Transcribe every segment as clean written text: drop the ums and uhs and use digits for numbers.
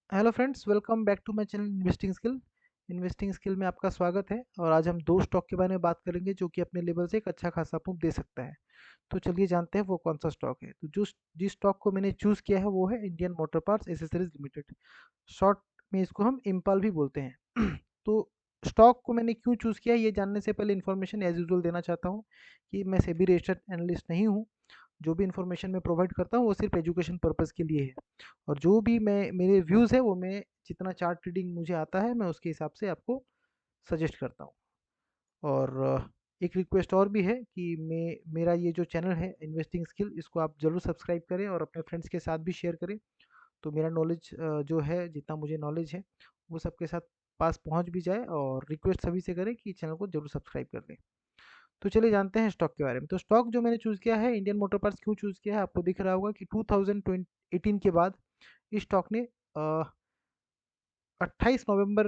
Hello friends, welcome back to my channel investing skill में आपका स्वागत है। और आज हम दो स्टॉक के बारे में बात करेंगे जो कि अपने लेवल से एक अच्छा खासा मूव दे सकता है। तो चलिए जानते हैं वो कौन सा स्टॉक है। तो जिस स्टॉक को मैंने चूज़ किया है वो है Indian motor parts accessories limited. Short में इसको हम इम्पाल भी बोलते हैं। तो स्टॉक को मैंने क्यों चूज़ किया ये जानने से पहले इन्फॉर्मेशन एज यूजुअल देना चाहता हूँ कि मैं सेबी रजिस्टर्ड एनालिस्ट नहीं हूँ। जो भी इन्फॉर्मेशन मैं प्रोवाइड करता हूँ वो सिर्फ एजुकेशन पर्पज़ के लिए है। और जो भी मैं मेरे व्यूज़ है वो मैं जितना चार्ट रीडिंग मुझे आता है मैं उसके हिसाब से आपको सजेस्ट करता हूँ। और एक रिक्वेस्ट और भी है कि मेरा ये जो चैनल है इन्वेस्टिंग स्किल इसको आप ज़रूर सब्सक्राइब करें और अपने फ्रेंड्स के साथ भी शेयर करें। तो मेरा नॉलेज जो है जितना मुझे नॉलेज है वो सबके साथ पास पहुंच भी जाए। और रिक्वेस्ट सभी से करें कि चैनल को जरूर सब्सक्राइब कर लें। तो चलिए जानते हैं स्टॉक के बारे में। तो स्टॉक जो मैंने चूज़ किया है इंडियन मोटर पार्ट्स क्यों चूज़ किया है आपको दिख रहा होगा कि 2018 के बाद इस स्टॉक ने 28 नवंबर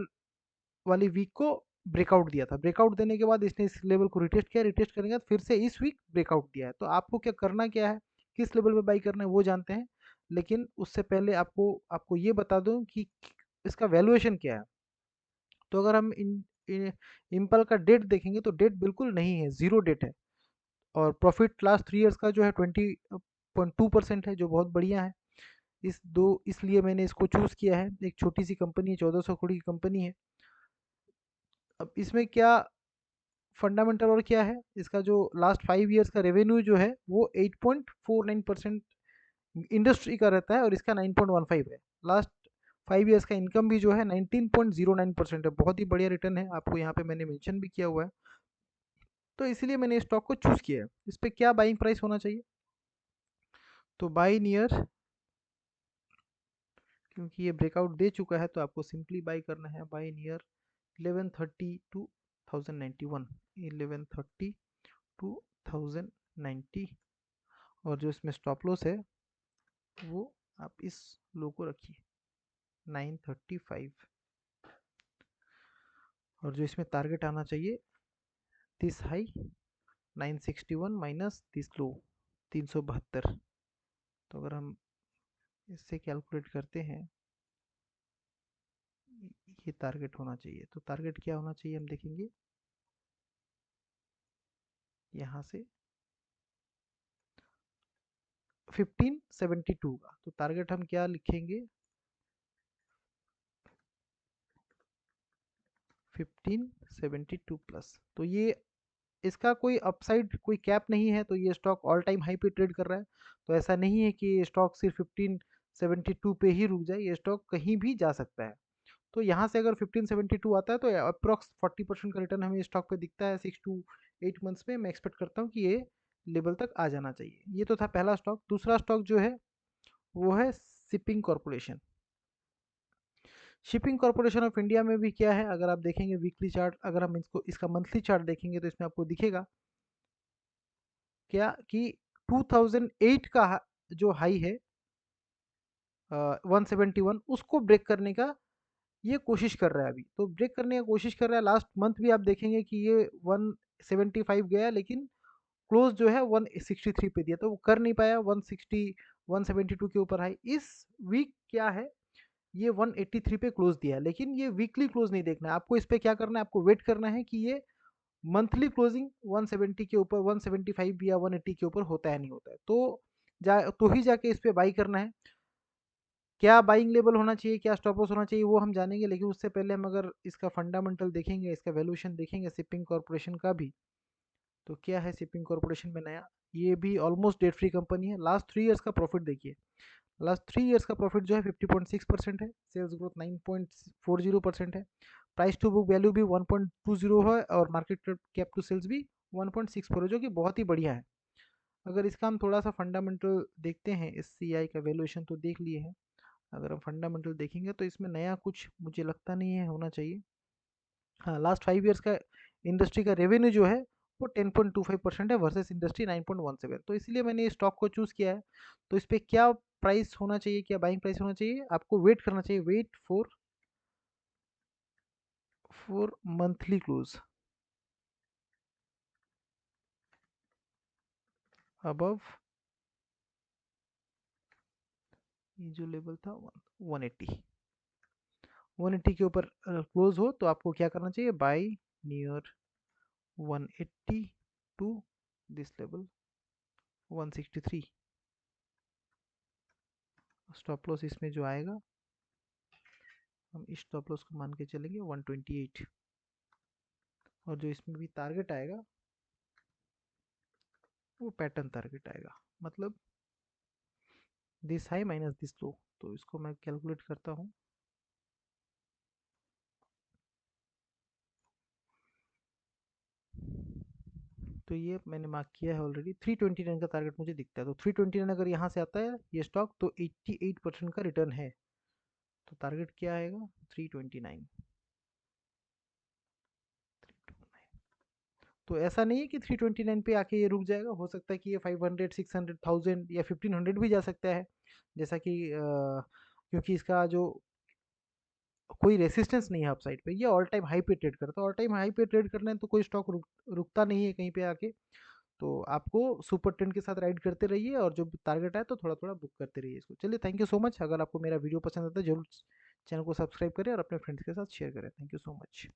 वाली वीक को ब्रेकआउट दिया था। ब्रेकआउट देने के बाद इसने इस लेवल को रिटेस्ट किया। रिटेस्ट करने के बाद फिर से इस वीक ब्रेकआउट दिया है। तो आपको क्या करना क्या है, किस लेवल पे बाई करना है वो जानते हैं। लेकिन उससे पहले आपको आपको ये बता दूं कि इसका वैल्यूएशन क्या है। तो अगर हम इम्पल का डेट देखेंगे तो डेट बिल्कुल नहीं है, जीरो डेट है। और प्रॉफिट लास्ट 3 इयर्स का जो है 20.2% है, जो बहुत बढ़िया है। इसलिए मैंने इसको चूज़ किया है। एक छोटी सी कंपनी है, 1400 करोड़ की कंपनी है। अब इसमें क्या फंडामेंटल और क्या है, इसका जो लास्ट 5 इयर्स का रेवेन्यू जो है वो 8.49% इंडस्ट्री का रहता है और इसका 9.15 है। लास्ट 5 इयर्स का इनकम भी जो है 19.09% है। बहुत ही बढ़िया रिटर्न है, आपको यहाँ पे मैंने मेंशन भी किया हुआ है। तो इसीलिए मैंने स्टॉक को चूज़ किया है। इस पर क्या बाइंग प्राइस होना चाहिए, तो बाई नियर, क्योंकि ये ब्रेकआउट दे चुका है तो आपको सिंपली बाई करना है बाई नियर 1130 टू 1091, 1130 टू 1090। और जो इसमें स्टॉप लॉस है वो आप इस लो को रखिए 935। और जो इसमें टारगेट आना चाहिए this high 961 minus this low 372। तो अगर हम इससे कैलकुलेट करते हैं ये टारगेट होना चाहिए। तो टारगेट क्या होना चाहिए हम देखेंगे यहाँ से 1572 का। तो टारगेट हम क्या लिखेंगे 1572 प्लस। तो ये इसका कोई अपसाइड कोई कैप नहीं है। तो ये स्टॉक ऑल टाइम हाई पे ट्रेड कर रहा है। तो ऐसा नहीं है कि ये स्टॉक सिर्फ 1572 पे ही रुक जाए, ये स्टॉक कहीं भी जा सकता है। तो यहाँ से अगर 1572 आता है तो अप्रॉक्स 40% का रिटर्न हमें स्टॉक पे दिखता है 6 to 8 मंथ्स में। मैं एक्सपेक्ट करता हूँ कि ये लेवल तक आ जाना चाहिए। ये तो था पहला स्टॉक। दूसरा स्टॉक जो है वो है shipping corporation. Shipping corporation of India में भी क्या है, अगर आप देखेंगे वीकली चार्ट, अगर हम इसको इसका मंथली चार्ट देखेंगे तो इसमें आपको दिखेगा क्या कि 2008 का जो हाई है 171 उसको ब्रेक करने का ये कोशिश कर रहा है अभी। तो ब्रेक करने की कोशिश कर रहा है। लास्ट मंथ भी आप देखेंगे कि ये 175 गया लेकिन क्लोज जो है 163 पे दिया, तो वो कर नहीं पाया 160 172 के ऊपर हाई। इस वीक क्या है ये 183 पे क्लोज दिया है। लेकिन ये वीकली क्लोज नहीं देखना है आपको, इस पे क्या करना है आपको वेट करना है कि ये मंथली क्लोजिंग 170 के ऊपर 175 या 180 के ऊपर होता है नहीं होता है। तो ही जाके इस पे बाई करना है। क्या बाइंग लेवल होना चाहिए, क्या स्टॉप लॉस होना चाहिए वो हम जानेंगे। लेकिन उससे पहले हम अगर इसका फंडामेंटल देखेंगे, इसका वैल्यूएशन देखेंगे शिपिंग कॉर्पोरेशन का भी। तो क्या है शिपिंग कॉर्पोरेशन में नया, ये भी ऑलमोस्ट डेट फ्री कंपनी है। लास्ट 3 इयर्स का प्रॉफिट देखिए, लास्ट 3 इयर्स का प्रॉफिट जो है 50.6% है। सेल्स ग्रोथ 9.40% है। प्राइस टू बुक वैल्यू भी 1.20 है और मार्केट कैप टू सेल्स भी 1.64 है, जो कि बहुत ही बढ़िया है। अगर इसका हम थोड़ा सा फंडामेंटल देखते हैं, इस सी आई का वैल्यूएशन तो देख लिए हैं। अगर हम फंडामेंटल देखेंगे तो इसमें नया कुछ मुझे लगता नहीं है होना चाहिए। हाँ, लास्ट 5 इयर्स का इंडस्ट्री का रेवेन्यू जो है वो 10.25% है वर्सेस इंडस्ट्री 9.17। तो इसलिए मैंने इस स्टॉक को चूज़ किया है। तो इस पर क्या प्राइस होना चाहिए, क्या बाइंग प्राइस होना चाहिए, आपको वेट करना चाहिए, wait for monthly close above ये जो लेवल था 180। 180 के ऊपर क्लोज हो तो आपको क्या करना चाहिए, buy near 180 to this level 163। Stop loss इसमें जो आएगा, हम इस स्टॉप लॉस को मान के चलेंगे 128, और जो इसमें भी टारगेट आएगा वो पैटर्न टारगेट आएगा, मतलब this high minus this low. तो इसको मैं कैलकुलेट करता हूँ। तो ये मैंने मार्क किया है ऑलरेडी, 329 का टारगेट मुझे दिखता है। तो 329 अगर यहाँ से आता है ये स्टॉक तो 88% का रिटर्न है। तो टारगेट क्या आएगा, 329। तो ऐसा नहीं है कि 329 पे आके ये रुक जाएगा, हो सकता है कि ये 500, 600, 1000 या 1500 भी जा सकता है। जैसा कि क्योंकि इसका जो कोई रेसिस्टेंस नहीं है अपसाइड पे, ये ऑल टाइम हाई पे ट्रेड करता है। ऑल टाइम हाई पे ट्रेड करना है तो कोई स्टॉक रुकता नहीं है कहीं पे आके। तो आपको सुपर ट्रेंड के साथ राइड करते रहिए, और जो टारगेट है तो थोड़ा थोड़ा बुक करते रहिए इसको। चलिए, थैंक यू सो मच। अगर आपको मेरा वीडियो पसंद आता है जरूर चैनल को सब्सक्राइब करें और अपने फ्रेंड्स के साथ शेयर करें। Thank you so much.